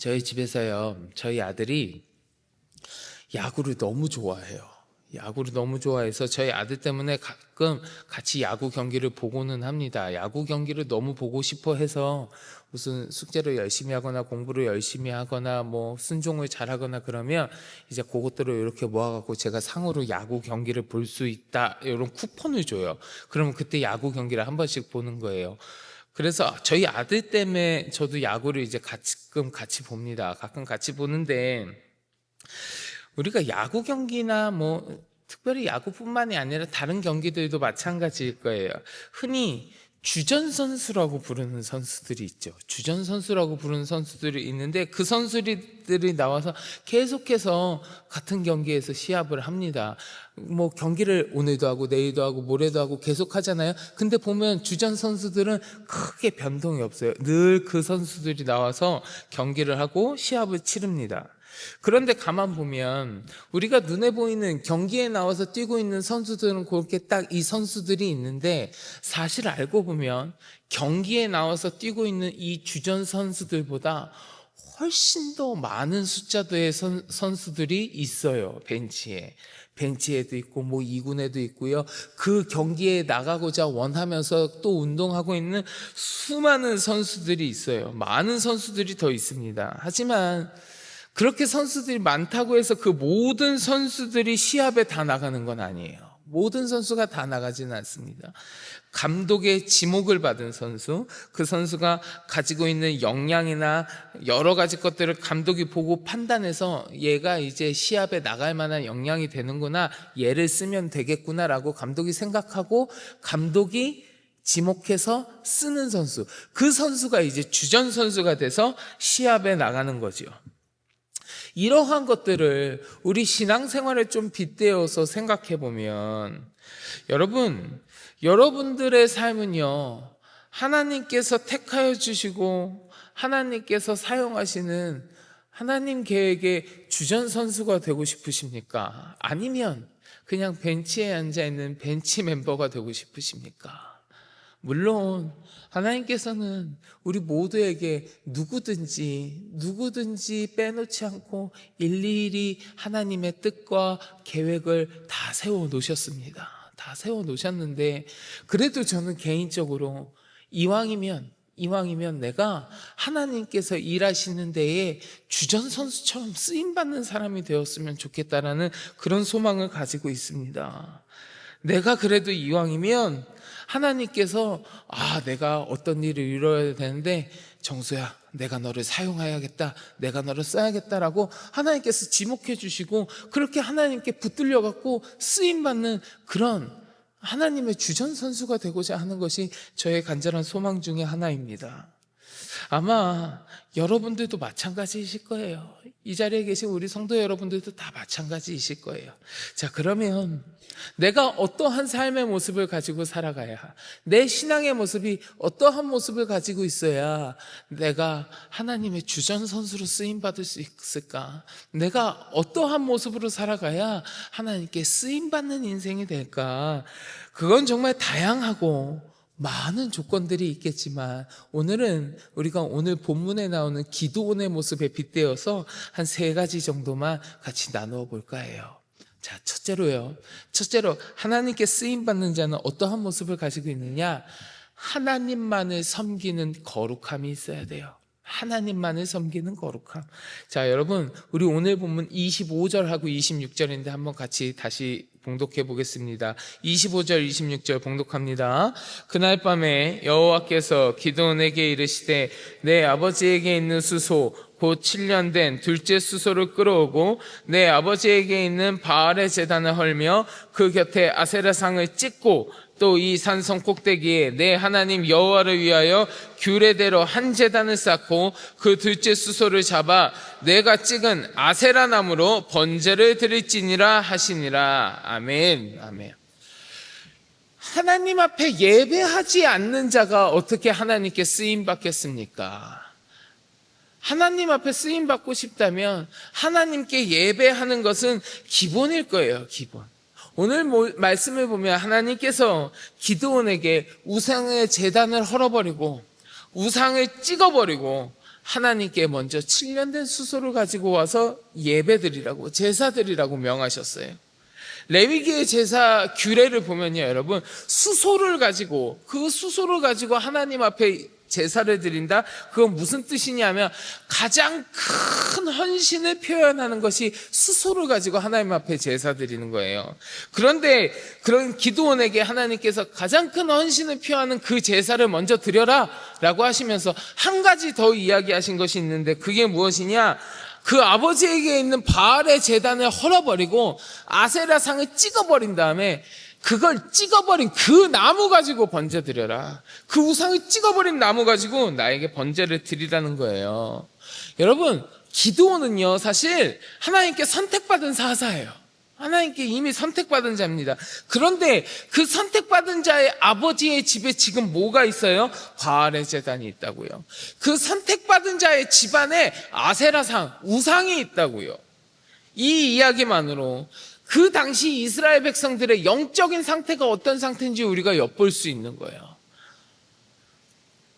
저희 집에서요, 저희 아들이 야구를 너무 좋아해요. 야구를 너무 좋아해서 저희 아들 때문에 가끔 같이 야구 경기를 보고는 합니다. 야구 경기를 너무 보고 싶어 해서 무슨 숙제를 열심히 하거나 공부를 열심히 하거나 뭐 순종을 잘하거나 그러면 이제 그것들을 이렇게 모아갖고 제가 상으로 야구 경기를 볼 수 있다 이런 쿠폰을 줘요. 그러면 그때 야구 경기를 한 번씩 보는 거예요. 그래서 저희 아들 때문에 저도 야구를 이제 가끔 같이 봅니다. 가끔 같이 보는데 우리가 야구 경기나 뭐 특별히 야구뿐만이 아니라 다른 경기들도 마찬가지일 거예요. 흔히 주전 선수라고 부르는 선수들이 있죠. 주전 선수라고 부르는 선수들이 있는데 그 선수들이 나와서 계속해서 같은 경기에서 시합을 합니다. 뭐 경기를 오늘도 하고 내일도 하고 모레도 하고 계속 하잖아요. 근데 보면 주전 선수들은 크게 변동이 없어요. 늘 그 선수들이 나와서 경기를 하고 시합을 치릅니다. 그런데 가만 보면 우리가 눈에 보이는 경기에 나와서 뛰고 있는 선수들은 그렇게 딱 이 선수들이 있는데 사실 알고 보면 경기에 나와서 뛰고 있는 이 주전 선수들보다 훨씬 더 많은 숫자들의 선수들이 있어요. 벤치에도 있고 뭐 2군에도 있고요. 그 경기에 나가고자 원하면서 또 운동하고 있는 수많은 선수들이 있어요. 많은 선수들이 더 있습니다. 하지만 그렇게 선수들이 많다고 해서 그 모든 선수들이 시합에 다 나가는 건 아니에요. 모든 선수가 다 나가지는 않습니다. 감독의 지목을 받은 선수, 그 선수가 가지고 있는 역량이나 여러 가지 것들을 감독이 보고 판단해서 얘가 이제 시합에 나갈 만한 역량이 되는구나, 얘를 쓰면 되겠구나라고 감독이 생각하고 감독이 지목해서 쓰는 선수, 그 선수가 이제 주전 선수가 돼서 시합에 나가는 거죠. 이러한 것들을 우리 신앙생활에 좀 빗대어서 생각해 보면 여러분들의 삶은요, 하나님께서 택하여 주시고 하나님께서 사용하시는 하나님 계획의 주전 선수가 되고 싶으십니까? 아니면 그냥 벤치에 앉아 있는 벤치 멤버가 되고 싶으십니까? 물론 하나님께서는 우리 모두에게 누구든지 빼놓지 않고 일일이 하나님의 뜻과 계획을 다 세워 놓으셨습니다. 다 세워 놓으셨는데 그래도 저는 개인적으로 이왕이면 내가 하나님께서 일하시는 데에 주전 선수처럼 쓰임받는 사람이 되었으면 좋겠다라는 그런 소망을 가지고 있습니다. 내가 그래도 이왕이면 하나님께서 내가 어떤 일을 이루어야 되는데 정수야, 내가 너를 사용해야겠다, 내가 너를 써야겠다라고 하나님께서 지목해 주시고 그렇게 하나님께 붙들려 갖고 쓰임받는 그런 하나님의 주전 선수가 되고자 하는 것이 저의 간절한 소망 중에 하나입니다. 아마 여러분들도 마찬가지이실 거예요. 이 자리에 계신 우리 성도 여러분들도 다 마찬가지이실 거예요. 자, 그러면 내가 어떠한 삶의 모습을 가지고 살아가야, 내 신앙의 모습이 어떠한 모습을 가지고 있어야 내가 하나님의 주전 선수로 쓰임받을 수 있을까? 내가 어떠한 모습으로 살아가야 하나님께 쓰임받는 인생이 될까? 그건 정말 다양하고 많은 조건들이 있겠지만 오늘은 우리가 오늘 본문에 나오는 기드온의 모습에 빗대어서 한 3가지 정도만 같이 나누어 볼까 해요. 자, 첫째로 하나님께 쓰임받는 자는 어떠한 모습을 가지고 있느냐? 하나님만을 섬기는 거룩함이 있어야 돼요. 하나님만을 섬기는 거룩함. 자, 여러분, 우리 오늘 본문 25절하고 26절인데 한번 같이 다시 봉독해 보겠습니다. 25절 26절 봉독합니다. 그날 밤에 여호와께서 기드온에게 이르시되 내 아버지에게 있는 수소 곧 7년 된 둘째 수소를 끌어오고 내 아버지에게 있는 바알의 제단을 헐며 그 곁에 아세라상을 찍고 또 이 산성 꼭대기에 내 하나님 여호와를 위하여 규례대로 한 제단을 쌓고 그 둘째 수소를 잡아 내가 찍은 아세라 나무로 번제를 드릴지니라 하시니라. 아멘. 아멘. 하나님 앞에 예배하지 않는 자가 어떻게 하나님께 쓰임 받겠습니까? 하나님 앞에 쓰임 받고 싶다면 하나님께 예배하는 것은 기본일 거예요. 기본. 오늘 말씀을 보면 하나님께서 기드온에게 우상의 제단을 헐어버리고 우상을 찍어버리고 하나님께 먼저 7년 된 수소를 가지고 와서 예배드리라고, 제사드리라고 명하셨어요. 레위기의 제사 규례를 보면요, 여러분, 수소를 가지고, 그 수소를 가지고 하나님 앞에 제사를 드린다? 그건 무슨 뜻이냐면 가장 큰 헌신을 표현하는 것이 수소를 가지고 하나님 앞에 제사 드리는 거예요. 그런데 그런 기드온에게 하나님께서 가장 큰 헌신을 표현하는 그 제사를 먼저 드려라 라고 하시면서 한 가지 더 이야기하신 것이 있는데, 그게 무엇이냐? 그 아버지에게 있는 바알의 제단을 헐어버리고 아세라상을 찍어버린 다음에 그걸 찍어버린 그 나무 가지고 번제 드려라. 그 우상을 찍어버린 나무 가지고 나에게 번제를 드리라는 거예요. 여러분, 기드온은요, 사실 하나님께 선택받은 사사예요. 하나님께 이미 선택받은 자입니다. 그런데 그 선택받은 자의 아버지의 집에 지금 뭐가 있어요? 바알의 제단이 있다고요. 그 선택받은 자의 집안에 아세라상, 우상이 있다고요. 이 이야기만으로 그 당시 이스라엘 백성들의 영적인 상태가 어떤 상태인지 우리가 엿볼 수 있는 거예요.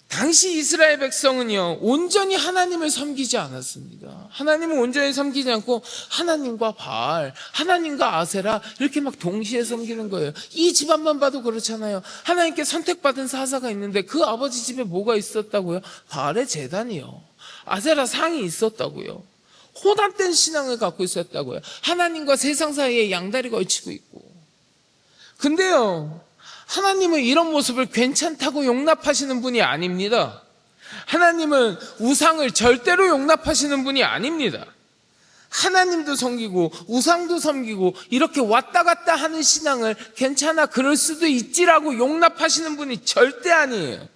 당시 이스라엘 백성은요, 온전히 하나님을 섬기지 않았습니다. 하나님을 온전히 섬기지 않고 하나님과 바알, 하나님과 아세라 이렇게 막 동시에 섬기는 거예요. 이 집안만 봐도 그렇잖아요. 하나님께 선택받은 사사가 있는데 그 아버지 집에 뭐가 있었다고요? 바알의 제단이요. 아세라 상이 있었다고요. 혼합된 신앙을 갖고 있었다고요. 하나님과 세상 사이에 양다리가 얽히고 있고. 근데요, 하나님은 이런 모습을 괜찮다고 용납하시는 분이 아닙니다. 하나님은 우상을 절대로 용납하시는 분이 아닙니다. 하나님도 섬기고 우상도 섬기고 이렇게 왔다 갔다 하는 신앙을 괜찮아, 그럴 수도 있지라고 용납하시는 분이 절대 아니에요.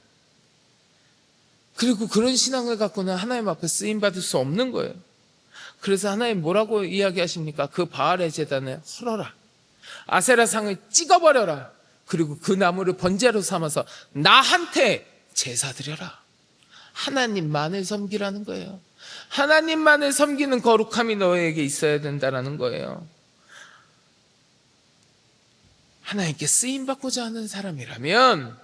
그리고 그런 신앙을 갖고는 하나님 앞에 쓰임받을 수 없는 거예요. 그래서 하나님 뭐라고 이야기하십니까? 그 바알의 제단을 헐어라, 아세라상을 찍어버려라, 그리고 그 나무를 번제로 삼아서 나한테 제사 드려라. 하나님만을 섬기라는 거예요. 하나님만을 섬기는 거룩함이 너에게 있어야 된다는 거예요. 하나님께 쓰임받고자 하는 사람이라면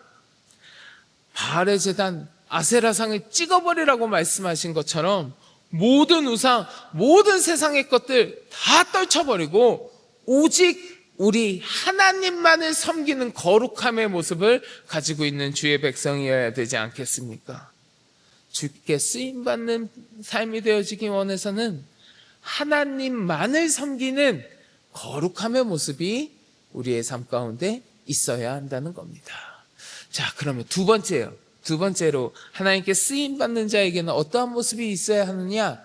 바알의 제단, 아세라상을 찍어버리라고 말씀하신 것처럼 모든 우상, 모든 세상의 것들 다 떨쳐버리고 오직 우리 하나님만을 섬기는 거룩함의 모습을 가지고 있는 주의 백성이어야 되지 않겠습니까? 주께 쓰임받는 삶이 되어지기 원해서는 하나님만을 섬기는 거룩함의 모습이 우리의 삶 가운데 있어야 한다는 겁니다. 자, 그러면 두 번째로 하나님께 쓰임받는 자에게는 어떠한 모습이 있어야 하느냐?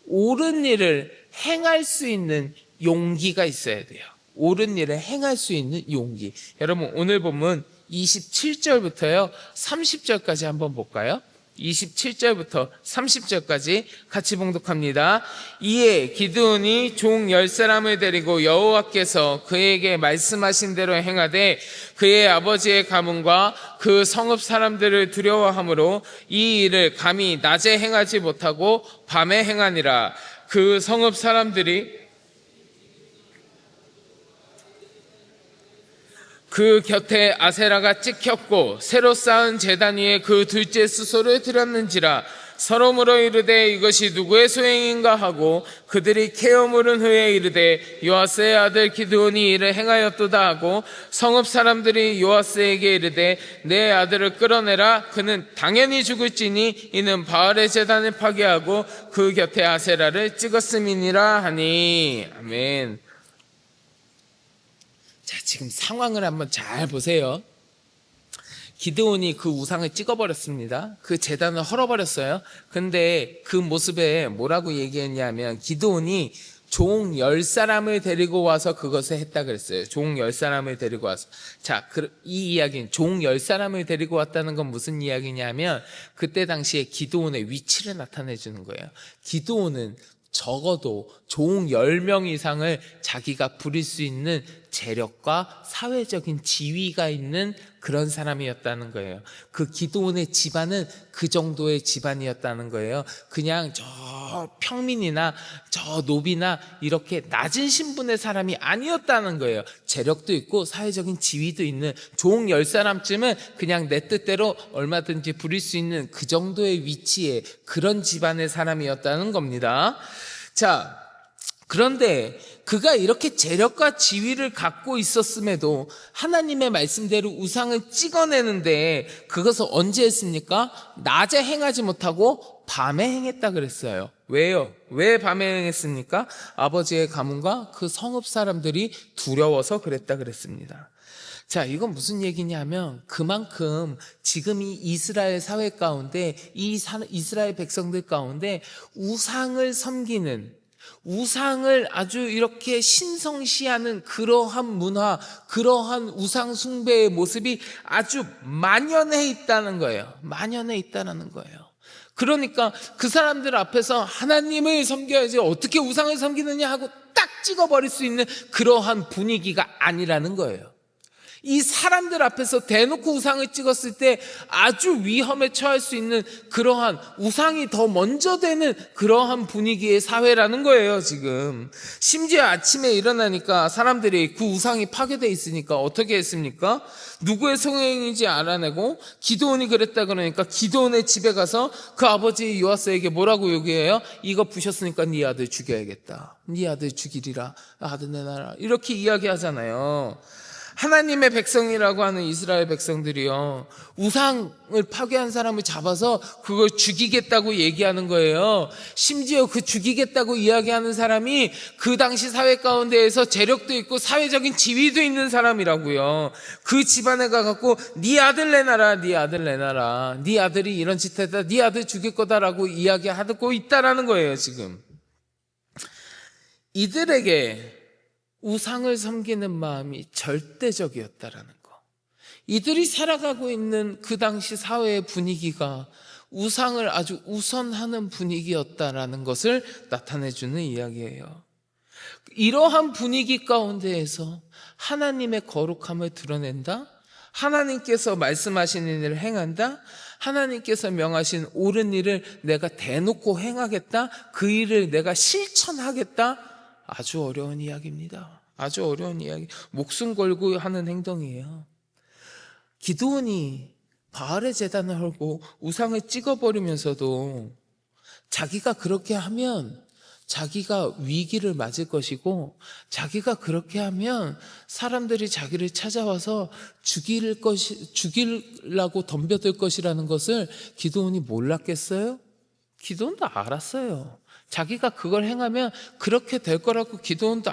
옳은 일을 행할 수 있는 용기가 있어야 돼요. 옳은 일을 행할 수 있는 용기. 여러분, 오늘 본문 27절부터요 30절까지 한번 볼까요? 27절부터 30절까지 같이 봉독합니다. 이에 기드온이 종 10사람을 데리고 여호와께서 그에게 말씀하신 대로 행하되 그의 아버지의 가문과 그 성읍 사람들을 두려워하므로 이 일을 감히 낮에 행하지 못하고 밤에 행하니라. 그 성읍 사람들이 그 곁에 아세라가 찍혔고 새로 쌓은 제단 위에 그 둘째 수소를 드렸는지라. 서러므로 이르되 이것이 누구의 소행인가 하고 그들이 케어 물은 후에 이르되 요아스의 아들 기드온이 이를 행하였도다 하고 성읍 사람들이 요아스에게 이르되 내 아들을 끌어내라. 그는 당연히 죽을지니 이는 바알의 제단을 파괴하고 그 곁에 아세라를 찍었음이니라 하니. 아멘. 자, 지금 상황을 한번 잘 보세요. 기드온이 그 우상을 찍어버렸습니다. 그 제단을 헐어버렸어요. 근데 그 모습에 뭐라고 얘기했냐면 기드온이 종 10사람을 데리고 와서 그것을 했다 그랬어요. 종 10사람을 데리고 와서. 자, 이 이야기는 종 10사람을 데리고 왔다는 건 무슨 이야기냐면 그때 당시에 기드온의 위치를 나타내 주는 거예요. 기드온은 적어도 종 10명 이상을 자기가 부릴 수 있는 재력과 사회적인 지위가 있는 그런 사람이었다는 거예요. 그 기드온의 집안은 그 정도의 집안이었다는 거예요. 그냥 저 평민이나 저 노비나 이렇게 낮은 신분의 사람이 아니었다는 거예요. 재력도 있고 사회적인 지위도 있는 종 10사람쯤은 그냥 내 뜻대로 얼마든지 부릴 수 있는 그 정도의 위치에 그런 집안의 사람이었다는 겁니다. 자, 그런데 그가 이렇게 재력과 지위를 갖고 있었음에도 하나님의 말씀대로 우상을 찍어내는데 그것을 언제 했습니까? 낮에 행하지 못하고 밤에 행했다 그랬어요. 왜요? 왜 밤에 행했습니까? 아버지의 가문과 그 성읍 사람들이 두려워서 그랬다 그랬습니다. 자, 이건 무슨 얘기냐면 그만큼 지금 이 이스라엘 사회 가운데 이 이스라엘 백성들 가운데 우상을 섬기는, 우상을 아주 이렇게 신성시하는 그러한 문화, 그러한 우상 숭배의 모습이 아주 만연해 있다는 거예요. 만연해 있다는 거예요. 그러니까 그 사람들 앞에서 하나님을 섬겨야지 어떻게 우상을 섬기느냐 하고 딱 찍어버릴 수 있는 그러한 분위기가 아니라는 거예요. 이 사람들 앞에서 대놓고 우상을 찍었을 때 아주 위험에 처할 수 있는 그러한 우상이 더 먼저 되는 그러한 분위기의 사회라는 거예요, 지금. 심지어 아침에 일어나니까 사람들이 그 우상이 파괴되어 있으니까 어떻게 했습니까? 누구의 성행인지 알아내고 기드온이 그랬다 그러니까 기드온의 집에 가서 그 아버지 요아스에게 뭐라고 요구해요? 이거 부셨으니까 네 아들 죽여야겠다. 네 아들 죽이리라. 아들 내놔라. 이렇게 이야기하잖아요. 하나님의 백성이라고 하는 이스라엘 백성들이요, 우상을 파괴한 사람을 잡아서 그걸 죽이겠다고 얘기하는 거예요. 심지어 그 죽이겠다고 이야기하는 사람이 그 당시 사회 가운데에서 재력도 있고 사회적인 지위도 있는 사람이라고요. 그 집안에 가갖고 네 아들 내놔라, 네 아들 내놔라, 네 아들이 이런 짓 했다, 네 아들 죽일 거다라고 이야기하고 있다라는 거예요, 지금. 이들에게 우상을 섬기는 마음이 절대적이었다라는 거. 이들이 살아가고 있는 그 당시 사회의 분위기가 우상을 아주 우선하는 분위기였다라는 것을 나타내주는 이야기예요. 이러한 분위기 가운데에서 하나님의 거룩함을 드러낸다? 하나님께서 말씀하신 일을 행한다? 하나님께서 명하신 옳은 일을 내가 대놓고 행하겠다? 그 일을 내가 실천하겠다? 아주 어려운 이야기입니다. 아주 어려운 이야기. 목숨 걸고 하는 행동이에요. 기드온이 바알의 제단을 헐고 우상을 찍어버리면서도 자기가 그렇게 하면 자기가 위기를 맞을 것이고, 자기가 그렇게 하면 사람들이 자기를 찾아와서 죽이려고 덤벼들 것이라는 것을 기드온이 몰랐겠어요? 기드온도 알았어요. 자기가 그걸 행하면 그렇게 될 거라고 기드온도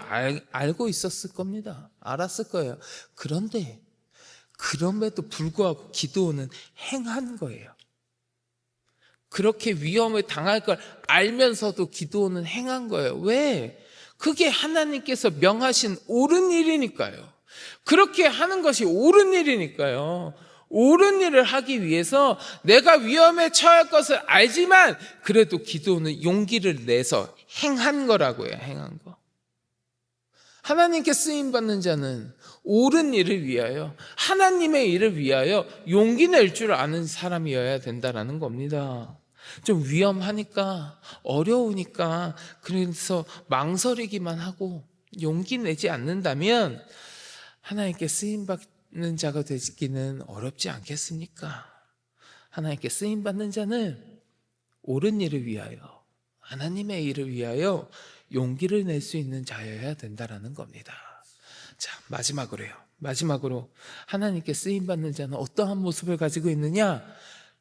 알고 있었을 겁니다. 알았을 거예요. 그런데 그럼에도 불구하고 기드온은 행한 거예요. 그렇게 위험을 당할 걸 알면서도 기드온은 행한 거예요. 왜? 그게 하나님께서 명하신 옳은 일이니까요. 그렇게 하는 것이 옳은 일이니까요. 옳은 일을 하기 위해서 내가 위험에 처할 것을 알지만 그래도 기드온은 용기를 내서 행한 거라고요. 행한 거. 하나님께 쓰임받는 자는 옳은 일을 위하여, 하나님의 일을 위하여 용기 낼 줄 아는 사람이어야 된다는 겁니다. 좀 위험하니까, 어려우니까, 그래서 망설이기만 하고 용기 내지 않는다면 하나님께 쓰임받는 자가 되기는 어렵지 않겠습니까? 하나님께 쓰임받는 자는 옳은 일을 위하여, 하나님의 일을 위하여 용기를 낼 수 있는 자여야 된다는 겁니다. 자, 마지막으로 하나님께 쓰임받는 자는 어떠한 모습을 가지고 있느냐?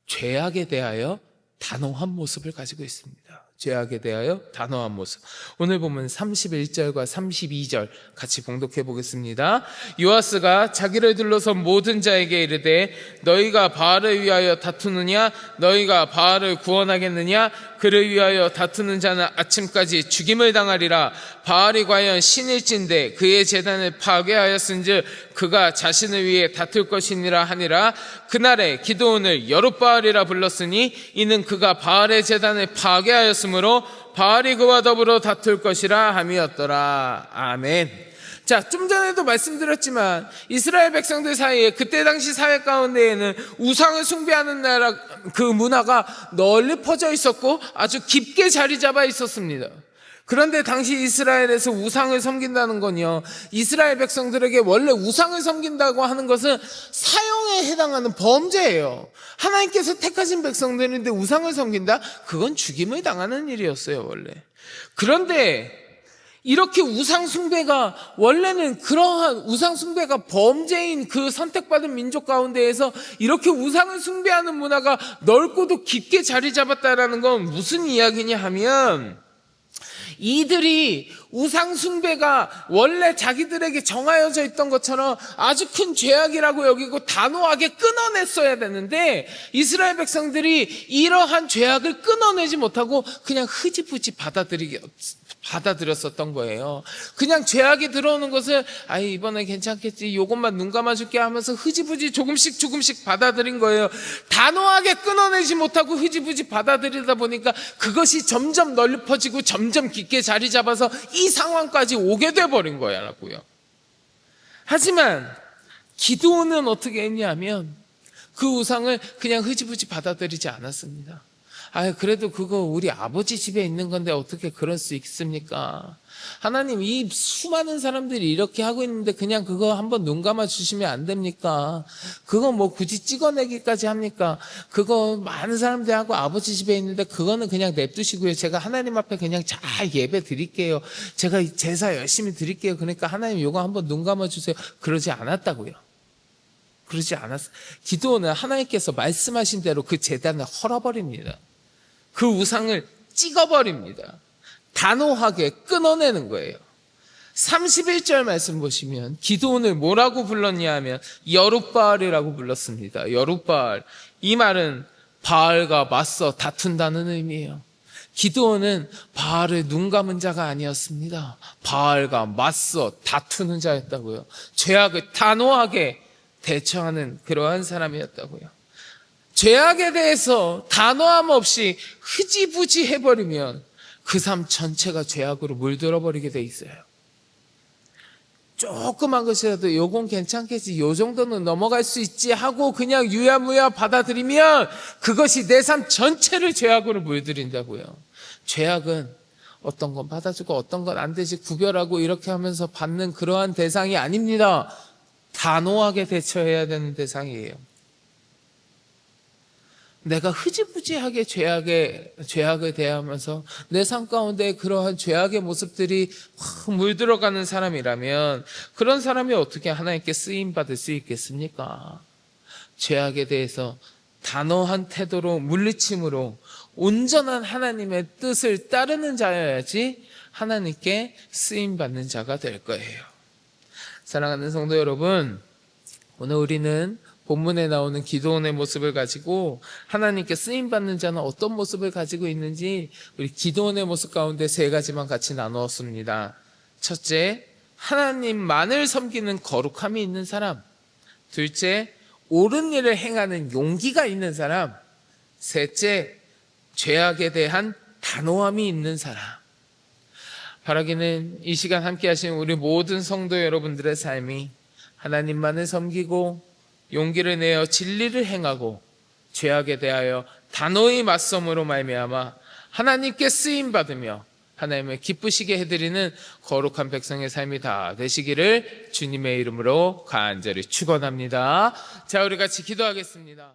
죄악에 대하여 단호한 모습을 가지고 있습니다. 죄악에 대하여 단호한 모습. 오늘 보면 31절과 32절 같이 봉독해 보겠습니다. 요아스가 자기를 둘러선 모든 자에게 이르되 너희가 바알을 위하여 다투느냐? 너희가 바알을 구원하겠느냐? 그를 위하여 다투는 자는 아침까지 죽임을 당하리라. 바알이 과연 신일진데 그의 제단을 파괴하였은즉 그가 자신을 위해 다툴 것이니라 하니라. 그날에 기드온을 여룻바알이라 불렀으니 이는 그가 바알의 제단을 파괴하였으므로 바알이 그와 더불어 다툴 것이라 함이었더라. 아멘. 자, 좀 전에도 말씀드렸지만 이스라엘 백성들 사이에 그때 당시 사회 가운데에는 우상을 숭배하는 나라 그 문화가 널리 퍼져 있었고 아주 깊게 자리 잡아 있었습니다. 그런데 당시 이스라엘에서 우상을 섬긴다는 건요, 이스라엘 백성들에게 원래 우상을 섬긴다고 하는 것은 사형에 해당하는 범죄예요. 하나님께서 택하신 백성들인데 우상을 섬긴다? 그건 죽임을 당하는 일이었어요, 원래. 그런데 이렇게 우상숭배가, 원래는 그러한 우상숭배가 범죄인 그 선택받은 민족 가운데에서 이렇게 우상을 숭배하는 문화가 넓고도 깊게 자리 잡았다라는 건 무슨 이야기냐 하면, 이들이 우상숭배가 원래 자기들에게 정하여져 있던 것처럼 아주 큰 죄악이라고 여기고 단호하게 끊어냈어야 되는데, 이스라엘 백성들이 이러한 죄악을 끊어내지 못하고 그냥 흐지부지 받아들였었던 거예요. 그냥 죄악이 들어오는 것을 이번에 괜찮겠지, 요것만 눈 감아줄게 하면서 흐지부지 조금씩 받아들인 거예요. 단호하게 끊어내지 못하고 흐지부지 받아들이다 보니까 그것이 점점 널리 퍼지고 점점 깊게 자리 잡아서 이 상황까지 오게 돼버린 거야라고요. 하지만 기드온은 어떻게 했냐면 그 우상을 그냥 흐지부지 받아들이지 않았습니다. 그래도 그거 우리 아버지 집에 있는 건데 어떻게 그럴 수 있습니까? 하나님, 이 수많은 사람들이 이렇게 하고 있는데 그냥 그거 한번 눈 감아 주시면 안 됩니까? 그거 뭐 굳이 찍어내기까지 합니까? 그거 많은 사람들이 하고 아버지 집에 있는데 그거는 그냥 냅두시고요. 제가 하나님 앞에 그냥 잘 예배 드릴게요. 제가 제사 열심히 드릴게요. 그러니까 하나님 요거 한번 눈 감아 주세요. 그러지 않았다고요. 그러지 않았어요. 기도는 하나님께서 말씀하신 대로 그 제단을 헐어버립니다. 그 우상을 찍어버립니다. 단호하게 끊어내는 거예요. 31절 말씀 보시면 기드온을 뭐라고 불렀냐 하면 여룻바알이라고 불렀습니다. 여룻바알, 이 말은 바알과 맞서 다툰다는 의미예요. 기드온은 바알을 눈 감은 자가 아니었습니다. 바알과 맞서 다투는 자였다고요. 죄악을 단호하게 대처하는 그러한 사람이었다고요. 죄악에 대해서 단호함 없이 흐지부지 해버리면 그 삶 전체가 죄악으로 물들어 버리게 돼 있어요. 조그만 것이라도 요건 괜찮겠지, 요 정도는 넘어갈 수 있지 하고 그냥 유야무야 받아들이면 그것이 내 삶 전체를 죄악으로 물들인다고요. 죄악은 어떤 건 받아주고 어떤 건 안 되지 구별하고 이렇게 하면서 받는 그러한 대상이 아닙니다. 단호하게 대처해야 되는 대상이에요. 내가 흐지부지하게 죄악을 대하면서 내 삶 가운데 그러한 죄악의 모습들이 확 물들어가는 사람이라면 그런 사람이 어떻게 하나님께 쓰임받을 수 있겠습니까? 죄악에 대해서 단호한 태도로 물리침으로 온전한 하나님의 뜻을 따르는 자여야지 하나님께 쓰임받는 자가 될 거예요. 사랑하는 성도 여러분, 오늘 우리는 본문에 나오는 기드온의 모습을 가지고 하나님께 쓰임받는 자는 어떤 모습을 가지고 있는지 우리 기드온의 모습 가운데 세 가지만 같이 나누었습니다. 첫째, 하나님만을 섬기는 거룩함이 있는 사람. 둘째, 옳은 일을 행하는 용기가 있는 사람. 셋째, 죄악에 대한 단호함이 있는 사람. 바라기는 이 시간 함께 하신 우리 모든 성도 여러분들의 삶이 하나님만을 섬기고 용기를 내어 진리를 행하고 죄악에 대하여 단호히 맞섬으로 말미암아 하나님께 쓰임받으며 하나님을 기쁘시게 해드리는 거룩한 백성의 삶이 다 되시기를 주님의 이름으로 간절히 축원합니다. 자, 우리 같이 기도하겠습니다.